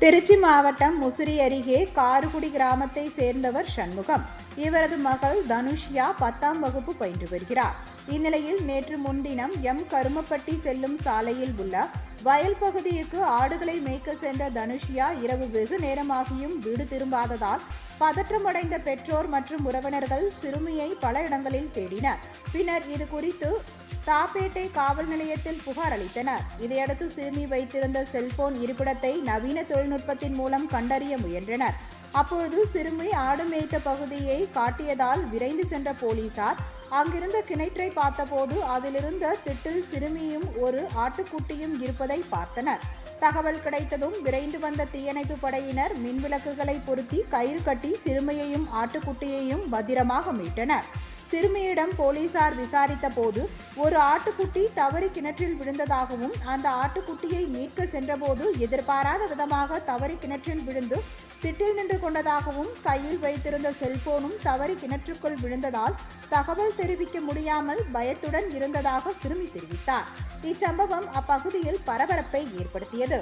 திருச்சி மாவட்டம் முசிறி அருகே காருகுடி கிராமத்தை சேர்ந்தவர் சண்முகம். இவரது மகள் தனுஷ்யா 10ஆம் வகுப்பு பயின்று வருகிறார். இந்நிலையில் நேற்று முன்தினம் கருமப்பட்டி செல்லும் சாலையில் உள்ள வயல் பகுதிக்கு ஆடுகளை மேய்க்க சென்ற தனுஷ்யா இரவு வெகு நேரமாகியும் வீடு திரும்பாததால் பதற்றமடைந்த பெற்றோர் மற்றும் உறவினர்கள் சிறுமியை பல இடங்களில் தேடினர். பின்னர் இது குறித்து தாப்பேட்டை காவல் நிலையத்தில் புகார் அளித்தனர். இதையடுத்து சிறுமி வைத்திருந்த செல்போன் இருப்பிடத்தை நவீன தொழில்நுட்பத்தின் மூலம் கண்டறிய முயன்றனர். அப்பொழுது சிறுமி ஆடு மேய்த்த பகுதியை காட்டியதால் விரைந்து சென்ற போலீசார் அங்கிருந்த கிணற்றை பார்த்தபோது அதிலிருந்த திட்டில் சிறுமியும் ஒரு ஆட்டுக்குட்டியும் இருப்பதை பார்த்தனர். தகவல் கிடைத்ததும் விரைந்து வந்த தீயணைப்பு படையினர் மின்விளக்குகளை பொருத்தி கயிறு கட்டி சிறுமியையும் ஆட்டுக்குட்டியையும் பத்திரமாக மீட்டனர். சிறுமியிடம் போலீசார் விசாரித்த போது ஒரு ஆட்டுக்குட்டி தவறி கிணற்றில் விழுந்ததாகவும் அந்த ஆட்டுக்குட்டியை மீட்க சென்றபோது எதிர்பாராத விதமாக தவறி கிணற்றில் விழுந்து திட்டில் நின்று கொண்டதாகவும் கையில் வைத்திருந்த செல்போனும் தவறி கிணற்றுக்குள் விழுந்ததால் தகவல் தெரிவிக்க முடியாமல் பயத்துடன் இருந்ததாக சிறுமி தெரிவித்தார். இச்சம்பவம் அப்பகுதியில் பரபரப்பை ஏற்படுத்தியது.